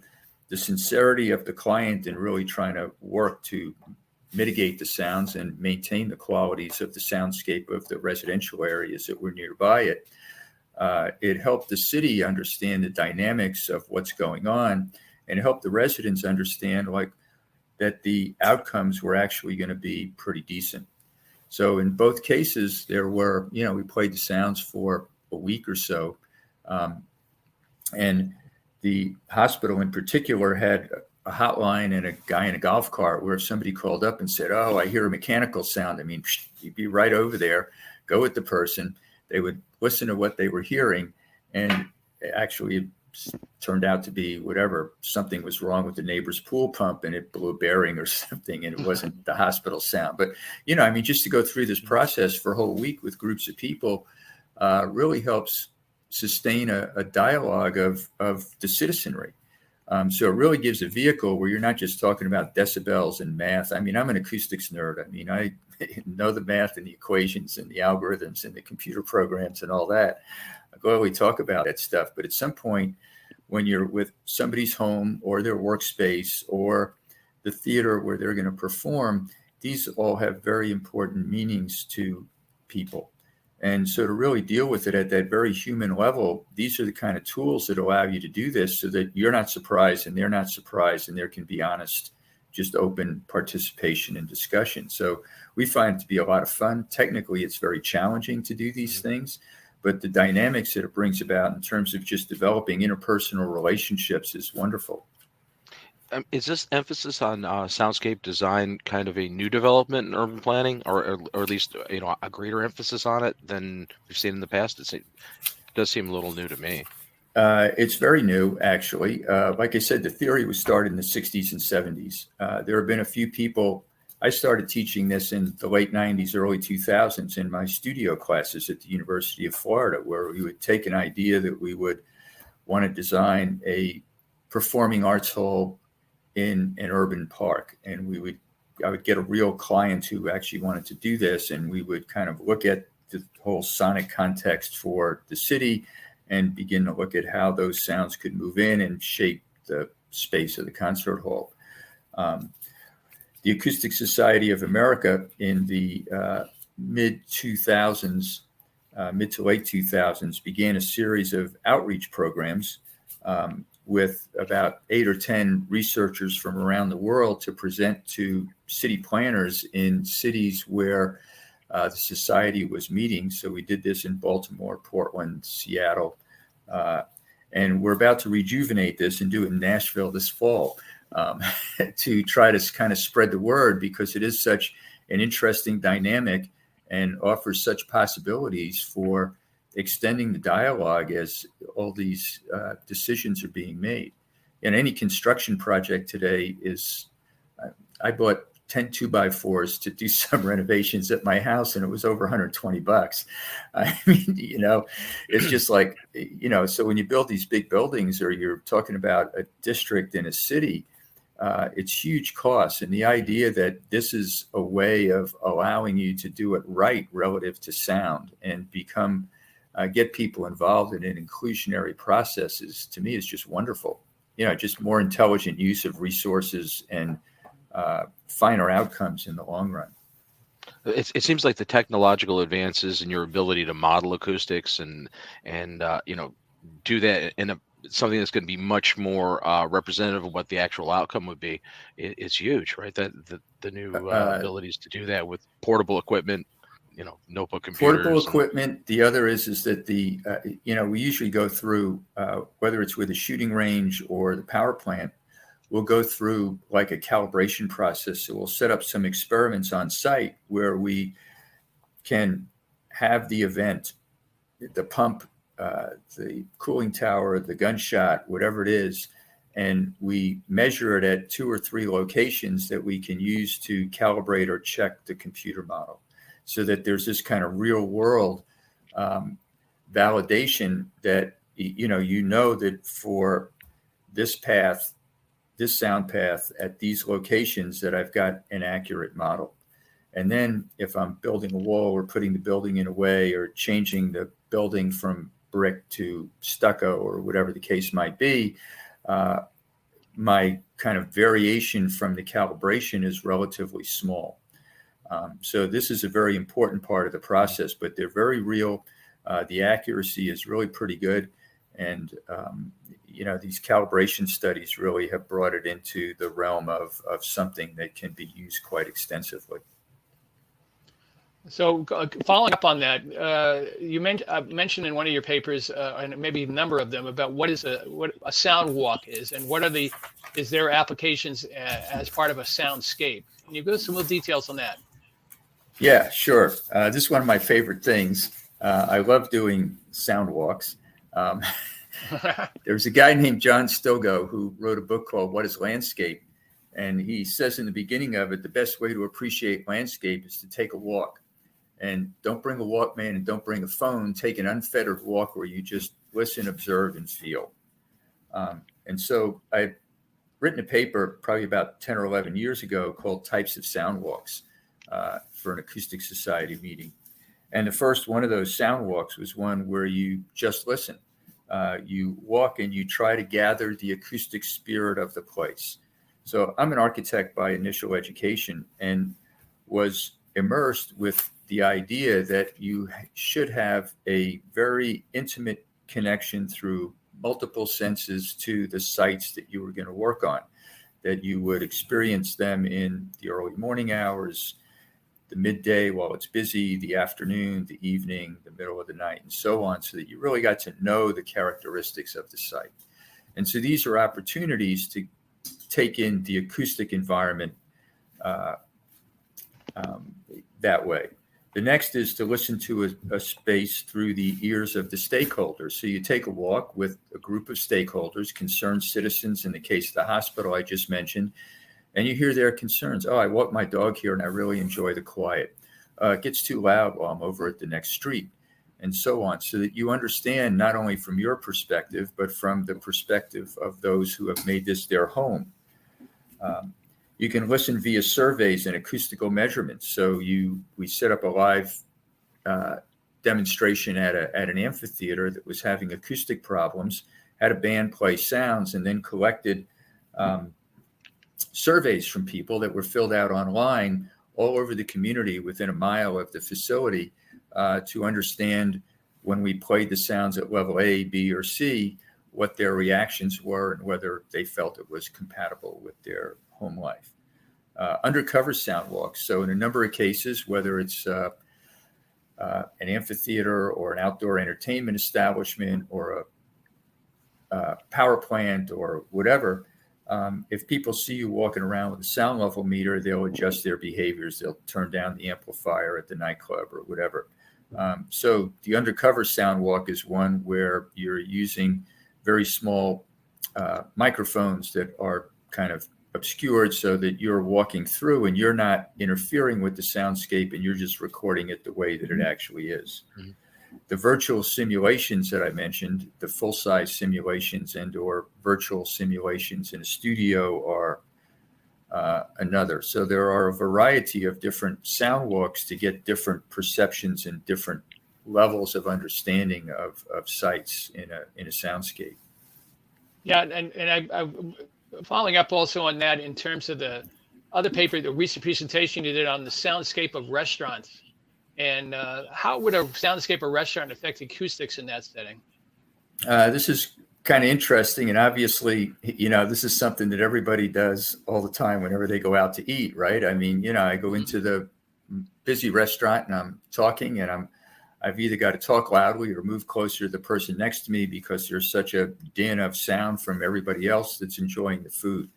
the sincerity of the client and really trying to work to mitigate the sounds and maintain the qualities of the soundscape of the residential areas that were nearby it. It helped the city understand the dynamics of what's going on, and it helped the residents understand that the outcomes were actually going to be pretty decent. So in both cases, there were, we played the sounds for a week or so. And the hospital in particular had a hotline and a guy in a golf cart where if somebody called up and said, oh, I hear a mechanical sound, you'd be right over there, go with the person. They would listen to what they were hearing. And actually, turned out to be something was wrong with the neighbor's pool pump and it blew a bearing or something, and it wasn't the hospital sound. But, just to go through this process for a whole week with groups of people really helps sustain a dialogue of the citizenry. So it really gives a vehicle where you're not just talking about decibels and math. I'm an acoustics nerd. I know the math and the equations and the algorithms and the computer programs and all that. I gladly talk about that stuff. But at some point, when you're with somebody's home or their workspace or the theater where they're going to perform, these all have very important meanings to people. And so to really deal with it at that very human level, these are the kind of tools that allow you to do this so that you're not surprised and they're not surprised, and there can be honest, just open participation and discussion. So we find it to be a lot of fun. Technically, it's very challenging to do these things, but the dynamics that it brings about in terms of just developing interpersonal relationships is wonderful. Is this emphasis on soundscape design kind of a new development in urban planning, or at least a greater emphasis on it than we've seen in the past? It does seem a little new to me. It's very new, actually. Like I said, the theory was started in the 60s and 70s. There have been a few people. I started teaching this in the late 90s, early 2000s in my studio classes at the University of Florida, where we would take an idea that we would want to design a performing arts hall in an urban park. And I would get a real client who actually wanted to do this, and we would kind of look at the whole sonic context for the city and begin to look at how those sounds could move in and shape the space of the concert hall. the Acoustic Society of America in the mid to late 2000s began a series of outreach programs with about 8 or 10 researchers from around the world to present to city planners in cities where the society was meeting. So we did this in Baltimore, Portland, Seattle, and we're about to rejuvenate this and do it in Nashville this fall to try to kind of spread the word, because it is such an interesting dynamic and offers such possibilities for extending the dialogue as all these decisions are being made. And any construction project today is, I bought 10 2x4s to do some renovations at my house, and it was over $120. I mean, it's just like, so when you build these big buildings, or you're talking about a district in a city, it's huge costs. And the idea that this is a way of allowing you to do it right relative to sound and get people involved in inclusionary processes, to me, is just wonderful. Just more intelligent use of resources and finer outcomes in the long run. It seems like the technological advances in your ability to model acoustics and do that in something that's going to be much more representative of what the actual outcome would be is huge, right? That the new abilities to do that with portable equipment, notebook computers. Portable equipment. The other is that we usually go through, whether it's with a shooting range or the power plant, we'll go through like a calibration process. So we'll set up some experiments on site where we can have the event, the pump, the cooling tower, the gunshot, whatever it is, and we measure it at 2 or 3 locations that we can use to calibrate or check the computer model, so that there's this kind of real world validation that, that for this path, this sound path at these locations, that I've got an accurate model. And then if I'm building a wall or putting the building in a way, or changing the building from brick to stucco or whatever the case might be, my kind of variation from the calibration is relatively small. So this is a very important part of the process, but they're very real. The accuracy is really pretty good. And, these calibration studies really have brought it into the realm of something that can be used quite extensively. So following up on that, you mentioned in one of your papers, and maybe a number of them, about what a sound walk is, and is there applications as part of a soundscape? Can you give us some more details on that? Yeah, sure. This is one of my favorite things. I love doing sound walks. There's a guy named John Stilgoe who wrote a book called What is Landscape? And he says in the beginning of it, the best way to appreciate landscape is to take a walk. And don't bring a Walkman and don't bring a phone. Take an unfettered walk where you just listen, observe, and feel. And so I've written a paper probably about 10 or 11 years ago called Types of Sound Walks for an Acoustic Society meeting. And the first one of those sound walks was one where you just listen. You walk and you try to gather the acoustic spirit of the place. So I'm an architect by initial education, and was immersed with the idea that you should have a very intimate connection through multiple senses to the sites that you were going to work on, that you would experience them in the early morning hours, the midday while it's busy, the afternoon, the evening, the middle of the night, and so on, so that you really got to know the characteristics of the site. And so these are opportunities to take in the acoustic environment that way. The next is to listen to a space through the ears of the stakeholders. So you take a walk with a group of stakeholders, concerned citizens in the case of the hospital I just mentioned, and you hear their concerns. Oh, I walk my dog here and I really enjoy the quiet. It gets too loud while I'm over at the next street, and so on, so that you understand not only from your perspective, but from the perspective of those who have made this their home. You can listen via surveys and acoustical measurements. So we set up a live demonstration at an amphitheater that was having acoustic problems, had a band play sounds, and then collected surveys from people that were filled out online all over the community within a mile of the facility to understand when we played the sounds at level A, B, or C, what their reactions were and whether they felt it was compatible with their home life. Undercover sound walks. So in a number of cases, whether it's an amphitheater or an outdoor entertainment establishment or a power plant or whatever, if people see you walking around with a sound level meter, they'll adjust their behaviors. They'll turn down the amplifier at the nightclub or whatever. So the undercover sound walk is one where you're using very small microphones that are kind of obscured so that you're walking through and you're not interfering with the soundscape and you're just recording it the way that it actually is. Mm-hmm. The virtual simulations that I mentioned, the full-size simulations and or virtual simulations in a studio are another. So there are a variety of different sound walks to get different perceptions and different levels of understanding of sites in a soundscape. Yeah, and I following up also on that in terms of the other paper, the recent presentation you did on the soundscape of restaurants. And how would a soundscape of restaurant affect acoustics in that setting? This is kind of interesting. And obviously, this is something that everybody does all the time whenever they go out to eat, right? I mean, I go into the busy restaurant and I'm talking and I've either got to talk loudly or move closer to the person next to me because there's such a din of sound from everybody else that's enjoying the food.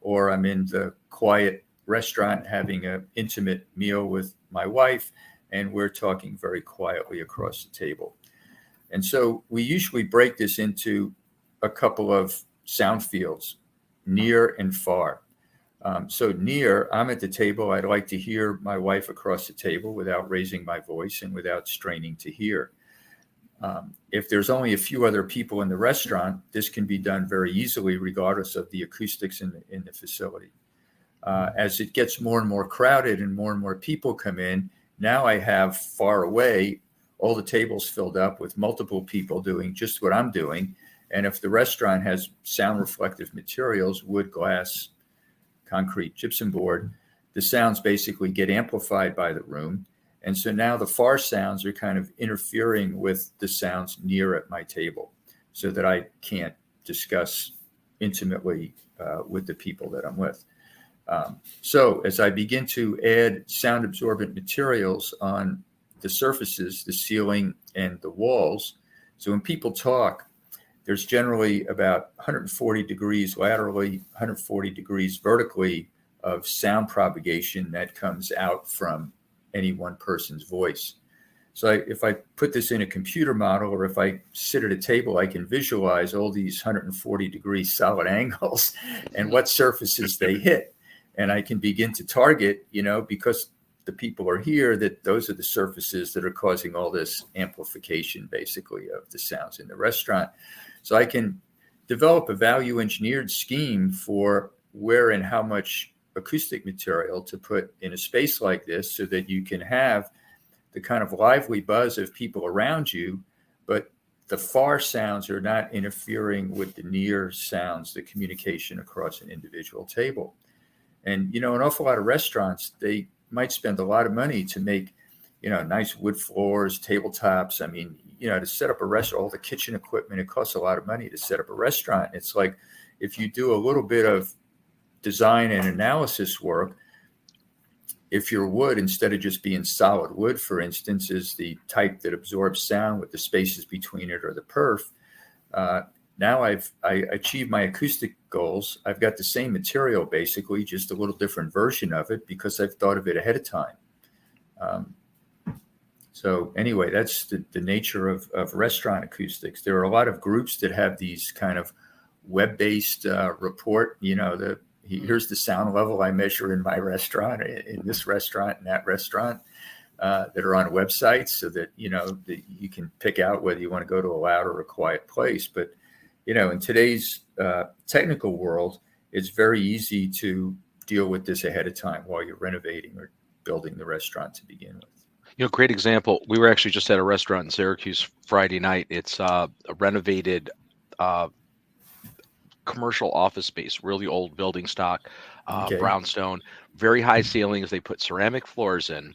Or I'm in the quiet restaurant having an intimate meal with my wife, and we're talking very quietly across the table. And so we usually break this into a couple of sound fields, near and far. So near, I'm at the table. I'd like to hear my wife across the table without raising my voice and without straining to hear. If there's only a few other people in the restaurant, this can be done very easily, regardless of the acoustics in the facility. As it gets more and more crowded and more people come in, now I have far away all the tables filled up with multiple people doing just what I'm doing. And if the restaurant has sound reflective materials, wood, glass, concrete, gypsum board, the sounds basically get amplified by the room. And so now the far sounds are kind of interfering with the sounds near at my table so that I can't discuss intimately with the people that I'm with. So as I begin to add sound absorbent materials on the surfaces, the ceiling and the walls, so when people talk, there's generally about 140 degrees laterally, 140 degrees vertically of sound propagation that comes out from any one person's voice. So if I put this in a computer model, or if I sit at a table, I can visualize all these 140 degree solid angles and what surfaces they hit. And I can begin to target, because the people are here, that those are the surfaces that are causing all this amplification, basically, of the sounds in the restaurant. So I can develop a value engineered scheme for where and how much acoustic material to put in a space like this so that you can have the kind of lively buzz of people around you, but the far sounds are not interfering with the near sounds, the communication across an individual table. And, an awful lot of restaurants, they might spend a lot of money to make, nice wood floors, tabletops. I mean, to set up a restaurant, all the kitchen equipment, it costs a lot of money to set up a restaurant. It's like if you do a little bit of design and analysis work, if your wood, instead of just being solid wood, for instance, is the type that absorbs sound with the spaces between it or the perf, now I achieved my acoustic goals. I've got the same material, basically, just a little different version of it because I've thought of it ahead of time. So anyway, that's the nature of restaurant acoustics. There are a lot of groups that have these kind of web-based report, here's the sound level I measure in my restaurant, in this restaurant, and that restaurant, that are on websites so that, that you can pick out whether you want to go to a loud or a quiet place. But, in today's technical world, it's very easy to deal with this ahead of time while you're renovating or building the restaurant to begin with. Great example. We were actually just at a restaurant in Syracuse Friday night. It's a renovated commercial office space, really old building stock, Okay. brownstone, very high ceilings. They put ceramic floors in.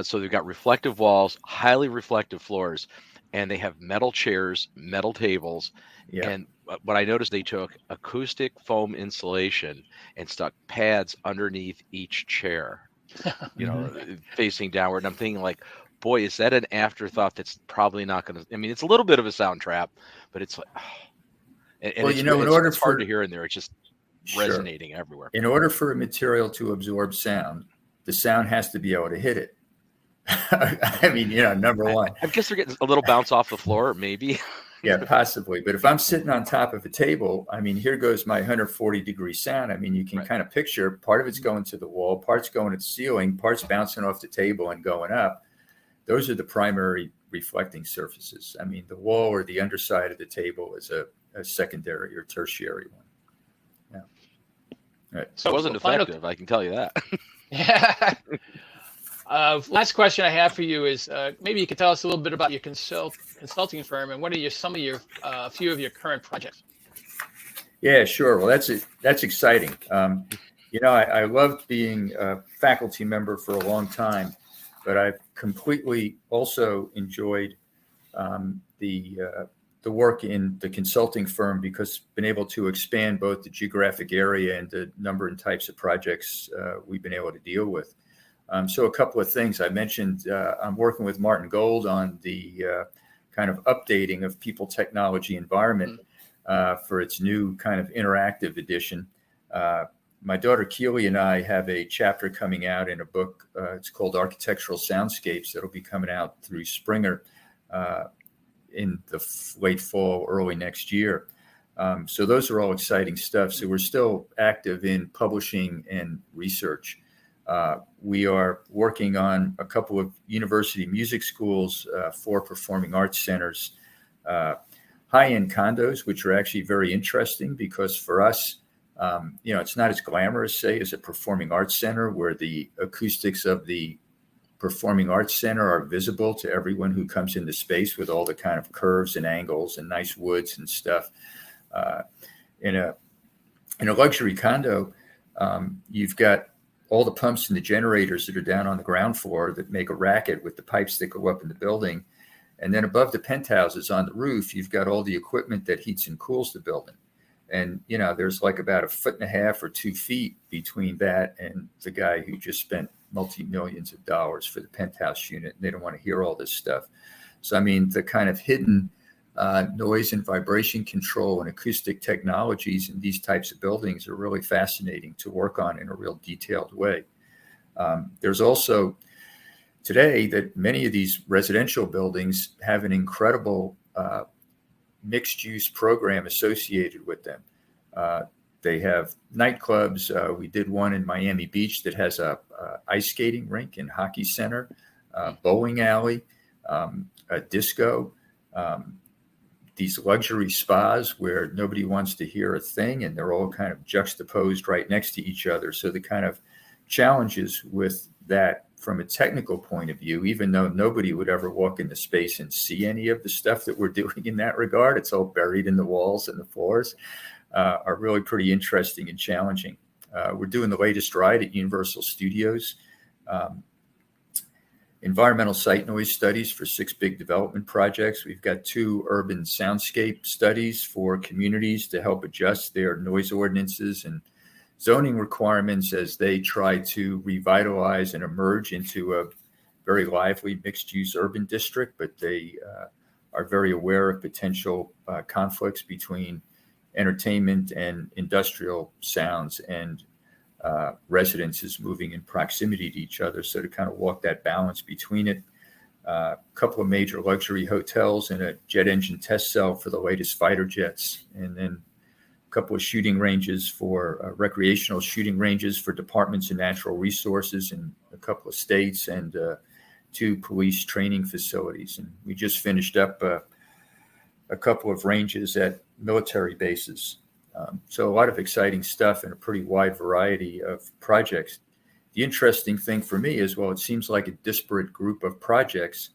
So they've got reflective walls, highly reflective floors, and they have metal chairs, metal tables. Yeah. And what I noticed, they took acoustic foam insulation and stuck pads underneath each chair, Hmm. facing downward. And I'm thinking, like, boy, is that an afterthought that's probably not going to, I mean, it's a little bit of a sound trap, but it's like, and Well, it's, in it's, order it's hard to for, hear in there. It's just sure, resonating everywhere. in order for a material to absorb sound, the sound has to be able to hit it. I mean, number one. I guess they're getting a little bounce off the floor, maybe. Yeah, possibly. But if I'm sitting on top of a table, I mean, here goes my 140-degree sound. I mean, you can Right. kind of picture part of it's going to the wall, parts going to the ceiling, parts bouncing off the table and going up. Those are the primary reflecting surfaces. I mean, the wall or the underside of the table is a secondary or tertiary one. Yeah. Right. So it wasn't effective, I can tell you that. Yeah. Last question I have for you is maybe you could tell us a little bit about your consulting firm and what are some of your few of your current projects. Yeah, sure. Well, that's exciting. I loved being a faculty member for a long time, but I've completely also enjoyed the work in the consulting firm because I've been able to expand both the geographic area and the number and types of projects we've been able to deal with. So a couple of things I mentioned, I'm working with Martin Gold on the kind of updating of People Technology Environment for its new kind of interactive edition. My daughter Keely and I have a chapter coming out in a book. It's called Architectural Soundscapes. That'll be coming out through Springer in the late fall, early next year. So those are all exciting stuff. So we're still active in publishing and research. We are working on a couple of university music schools, 4 performing arts centers, high-end condos, which are actually very interesting because for us, it's not as glamorous, say, as a performing arts center where the acoustics of the performing arts center are visible to everyone who comes into space with all the kind of curves and angles and nice woods and stuff. In a luxury condo, you've got all the pumps and the generators that are down on the ground floor that make a racket with the pipes that go up in the building. And then above the penthouses on the roof, you've got all the equipment that heats and cools the building. And, there's like about 1.5 feet or 2 feet between that and the guy who just spent multi-millions of dollars for the penthouse unit. And they don't want to hear all this stuff. So, I mean, the kind of hidden noise and vibration control and acoustic technologies in these types of buildings are really fascinating to work on in a real detailed way. There's also today that many of these residential buildings have an incredible mixed use program associated with them. They have nightclubs. We did one in Miami Beach that has a ice skating rink and hockey center, bowling alley, a disco, these luxury spas where nobody wants to hear a thing and they're all kind of juxtaposed right next to each other. So the kind of challenges with that from a technical point of view, even though nobody would ever walk into space and see any of the stuff that we're doing in that regard, it's all buried in the walls and the floors, are really pretty interesting and challenging. We're doing the latest ride at Universal Studios. Environmental site noise studies for 6 big development projects. We've got 2 urban soundscape studies for communities to help adjust their noise ordinances and zoning requirements as they try to revitalize and emerge into a very lively mixed-use urban district, but they are very aware of potential conflicts between entertainment and industrial sounds and residences moving in proximity to each other. So to kind of walk that balance between it, a couple of major luxury hotels and a jet engine test cell for the latest fighter jets, and then a couple of shooting ranges for recreational shooting ranges for departments of natural resources in a couple of states, and 2 police training facilities. And we just finished up a couple of ranges at military bases. So a lot of exciting stuff and a pretty wide variety of projects. The interesting thing for me is, well, it seems like a disparate group of projects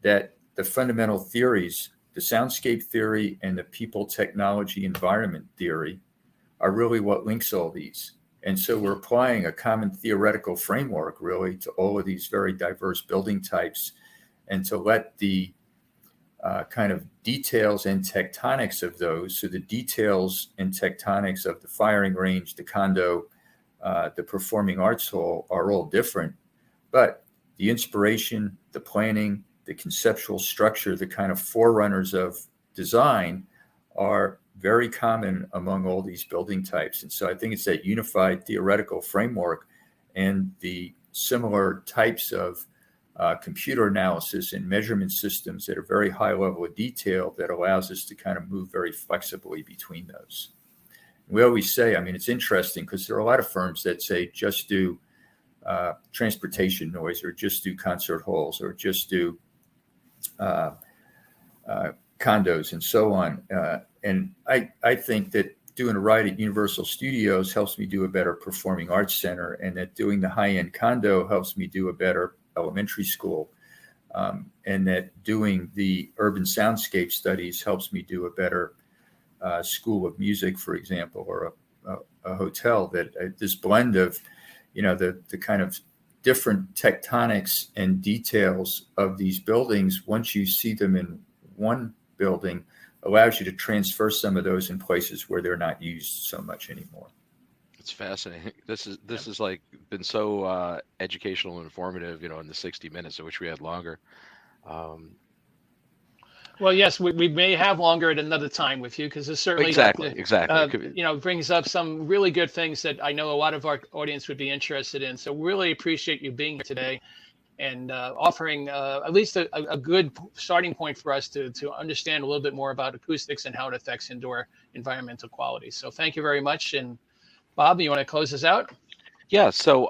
that the fundamental theories the soundscape theory and the people, technology, environment theory are really what links all these. And so we're applying a common theoretical framework really to all of these very diverse building types, and to let the kind of details and tectonics of those, so the details and tectonics of the firing range, the condo, the performing arts hall are all different, but the inspiration, the planning, the conceptual structure, the kind of forerunners of design are very common among all these building types. And so I think it's that unified theoretical framework and the similar types of computer analysis and measurement systems at a very high level of detail that allows us to kind of move very flexibly between those. We always say, I mean, it's interesting because there are a lot of firms that say just do transportation noise, or just do concert halls, or just do condos and so on. And I think that doing a ride at Universal Studios helps me do a better performing arts center, and that doing the high-end condo helps me do a better elementary school, and that doing the urban soundscape studies helps me do a better school of music, for example, or a hotel. That this blend of, the kind of different tectonics and details of these buildings, once you see them in one building, allows you to transfer some of those in places where they're not used so much anymore. It's fascinating. This is like been so educational and informative, in the 60 minutes, I wish we had longer. Well, yes, we may have longer at another time with you, because it's certainly exactly. brings up some really good things that I know a lot of our audience would be interested in. So really appreciate you being here today and offering at least a good starting point for us to understand a little bit more about acoustics and how it affects indoor environmental quality. So thank you very much. And Bob, you want to close this out? Yeah. So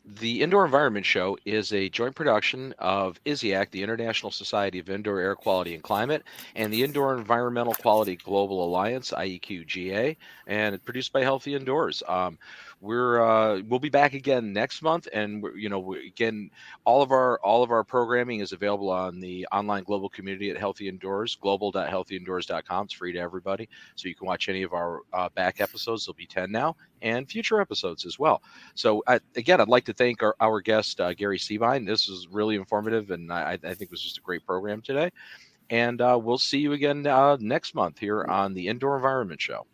the Indoor Environment Show is a joint production of ISIAQ, the International Society of Indoor Air Quality and Climate, and the Indoor Environmental Quality Global Alliance, IEQ-GA, and it's produced by Healthy Indoors. We'll be back again next month, and again, all of our programming is available on the online global community at Healthy Indoors, global.healthyindoors.com. It's free to everybody, so you can watch any of our back episodes. There'll be 10 now, and future episodes as well. So again, I'd like to thank our guest, Gary Siebein. This was really informative, and I think it was just a great program today. And we'll see you again next month here on the Indoor Environment Show.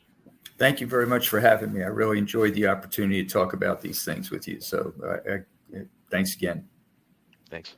Thank you very much for having me. I really enjoyed the opportunity to talk about these things with you. So thanks again. Thanks.